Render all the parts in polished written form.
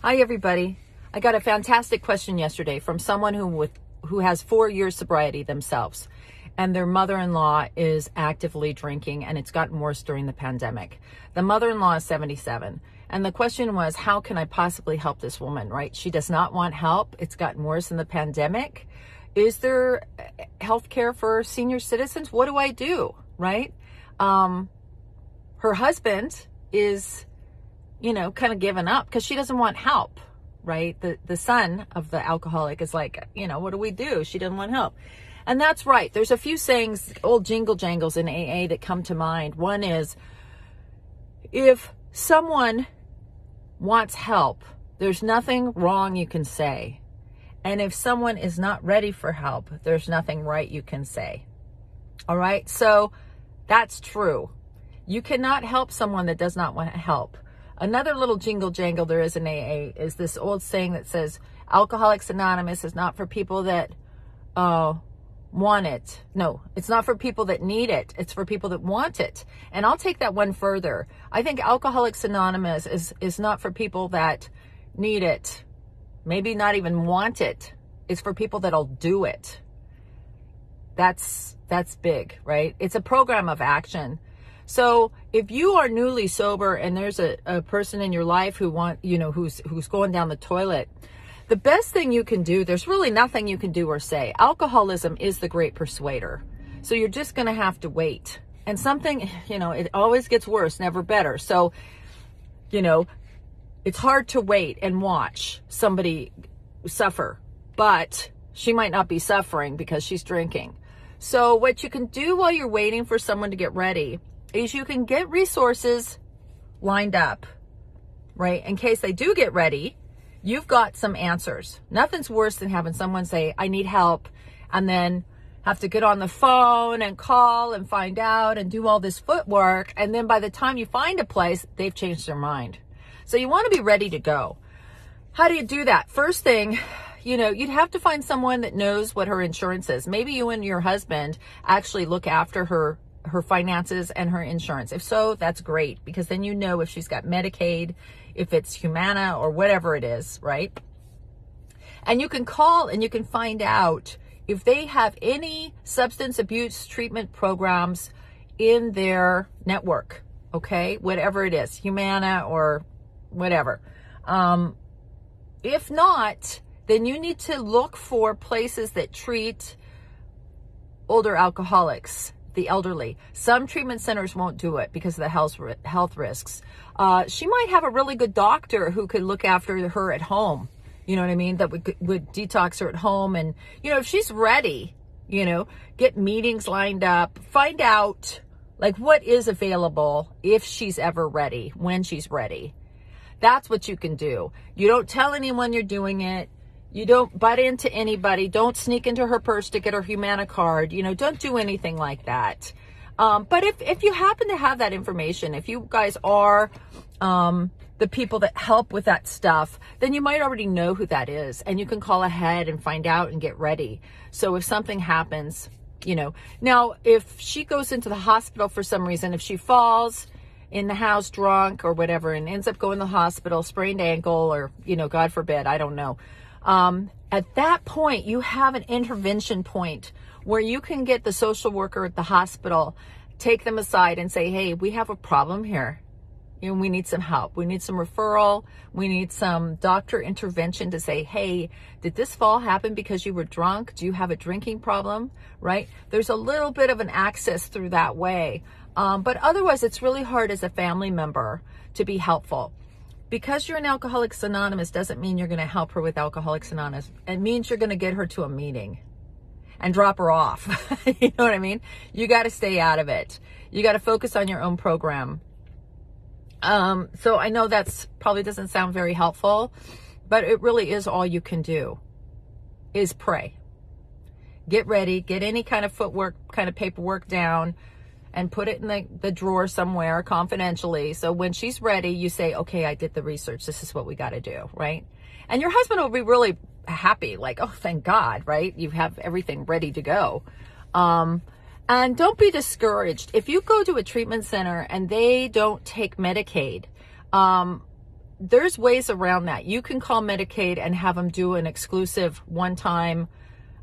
Hi, everybody. I got a fantastic question yesterday from someone who has 4 years sobriety themselves, and their mother-in-law is actively drinking, and it's gotten worse during the pandemic. The mother-in-law is 77, and the question was, how can I possibly help this woman, right? She does not want help. It's gotten worse in the pandemic. Is there health care for senior citizens? What do I do, right? Her husband is kind of given up because she doesn't want help, right? The son of the alcoholic is like, what do we do? She doesn't want help. And that's right. There's a few sayings, old jingle jangles in AA that come to mind. One is, if someone wants help, there's nothing wrong you can say. And if someone is not ready for help, there's nothing right you can say. All right. So that's true. You cannot help someone that does not want help. Another little jingle jangle there is in AA is this old saying that says, Alcoholics Anonymous is not for people that want it. No, it's not for people that need it. It's for people that want it. And I'll take that one further. I think Alcoholics Anonymous is not for people that need it, maybe not even want it. It's for people that'll do it. That's big, right? It's a program of action. So if you are newly sober and there's a person in your life who's going down the toilet, the best thing you can do, there's really nothing you can do or say. Alcoholism is the great persuader. So you're just going to have to wait. And something, it always gets worse, never better. So, it's hard to wait and watch somebody suffer, but she might not be suffering because she's drinking. So what you can do while you're waiting for someone to get ready is you can get resources lined up, right? In case they do get ready, you've got some answers. Nothing's worse than having someone say, I need help, and then have to get on the phone and call and find out and do all this footwork. And then by the time you find a place, they've changed their mind. So you want to be ready to go. How do you do that? First thing, you'd have to find someone that knows what her insurance is. Maybe you and your husband actually look after her finances and her insurance. If so, that's great, because then if she's got Medicaid, if it's Humana or whatever it is, right? And you can call and you can find out if they have any substance abuse treatment programs in their network, okay? Whatever it is, Humana or whatever. If not, then you need to look for places that treat older alcoholics, the elderly. Some treatment centers won't do it because of the health risks. She might have a really good doctor who could look after her at home. You know what I mean? That would detox her at home. And, if she's ready, get meetings lined up, find out what is available if she's ever ready, when she's ready. That's what you can do. You don't tell anyone you're doing it. You don't butt into anybody. Don't sneak into her purse to get her Humana card. Don't do anything like that. But if you happen to have that information, if you guys are the people that help with that stuff, then you might already know who that is. And you can call ahead and find out and get ready. So if something happens, Now, if she goes into the hospital for some reason, if she falls in the house drunk or whatever and ends up going to the hospital, sprained ankle or, God forbid, I don't know. At that point, you have an intervention point where you can get the social worker at the hospital, take them aside and say, hey, we have a problem here. We need some help. We need some referral. We need some doctor intervention to say, hey, did this fall happen because you were drunk? Do you have a drinking problem? Right? There's a little bit of an access through that way. But otherwise, it's really hard as a family member to be helpful. Because you're in Alcoholics Anonymous doesn't mean you're going to help her with Alcoholics Anonymous. It means you're going to get her to a meeting and drop her off. You know what I mean? You got to stay out of it. You got to focus on your own program. So I know that's probably doesn't sound very helpful, but it really is all you can do is pray. Get ready, get any kind of footwork, kind of paperwork down, and put it in the drawer somewhere confidentially. So when she's ready, you say, okay, I did the research. This is what we got to do, right? And your husband will be really happy, like, oh, thank God, right? You have everything ready to go. And don't be discouraged. If you go to a treatment center and they don't take Medicaid, there's ways around that. You can call Medicaid and have them do an exclusive one-time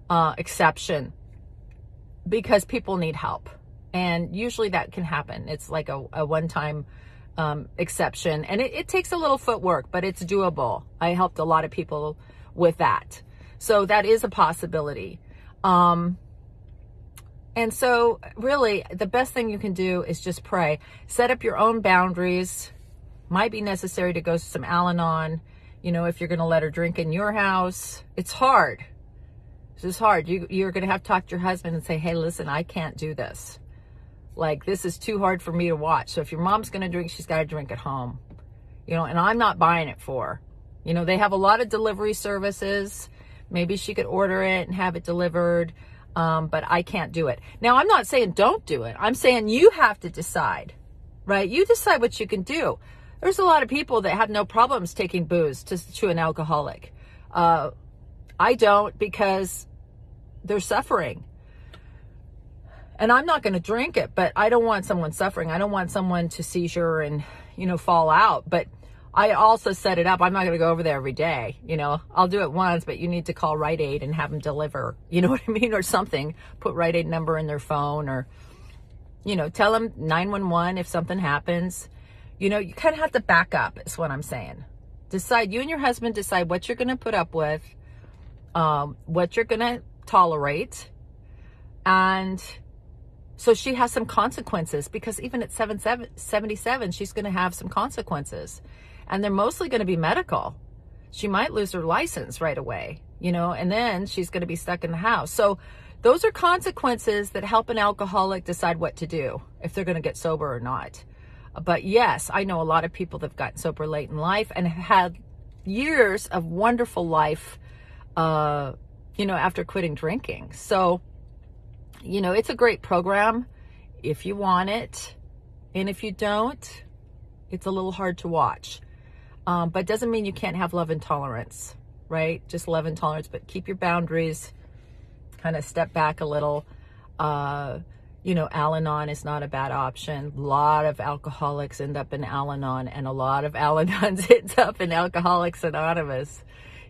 exception because people need help. And usually that can happen. It's like a one-time exception. And it takes a little footwork, but it's doable. I helped a lot of people with that. So that is a possibility. And so really the best thing you can do is just pray. Set up your own boundaries. Might be necessary to go to some Al-Anon, you know, if you're going to let her drink in your house. It's hard. This is hard. You're going to have to talk to your husband and say, hey, listen, I can't do this. Like, this is too hard for me to watch. So if your mom's going to drink, she's got to drink at home, you know, and I'm not buying it for her. You know, they have a lot of delivery services. Maybe she could order it and have it delivered. But I can't do it. Now, I'm not saying don't do it. I'm saying you have to decide, right? You decide what you can do. There's a lot of people that have no problems taking booze to an alcoholic. I don't, because they're suffering. And I'm not going to drink it, but I don't want someone suffering. I don't want someone to seizure and, you know, fall out. But I also set it up. I'm not going to go over there every day. You know, I'll do it once, but you need to call Rite Aid and have them deliver. You know what I mean? Or something. Put Rite Aid number in their phone, or, you know, tell them 911 if something happens. You know, you kind of have to back up is what I'm saying. Decide, you and your husband decide what you're going to put up with, what you're going to tolerate. And so she has some consequences, because even at 77, she's going to have some consequences. And they're mostly going to be medical. She might lose her license right away, you know, and then she's going to be stuck in the house. So those are consequences that help an alcoholic decide what to do, if they're going to get sober or not. But yes, I know a lot of people that have gotten sober late in life and have had years of wonderful life, you know, after quitting drinking. So, you know, it's a great program if you want it. And if you don't, it's a little hard to watch. But doesn't mean you can't have love and tolerance, right? Just love and tolerance, but keep your boundaries, kind of step back a little. You know, Al-Anon is not a bad option. A lot of alcoholics end up in Al-Anon, and a lot of Al-Anons end up in Alcoholics Anonymous.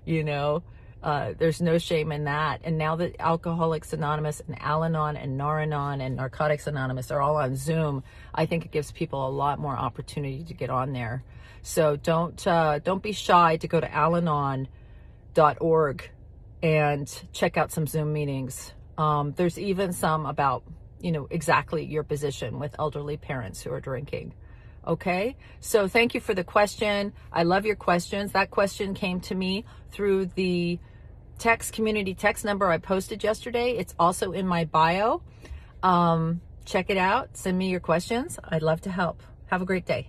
You know, there's no shame in that. And now that Alcoholics Anonymous and Al-Anon and Nar-Anon and Narcotics Anonymous are all on Zoom, I think it gives people a lot more opportunity to get on there. So don't be shy to go to alanon.org and check out some Zoom meetings. There's even some about, you know, exactly your position with elderly parents who are drinking. Okay. So thank you for the question. I love your questions. That question came to me through the community text number I posted yesterday. It's also in my bio. Check it out. Send me your questions. I'd love to help. Have a great day.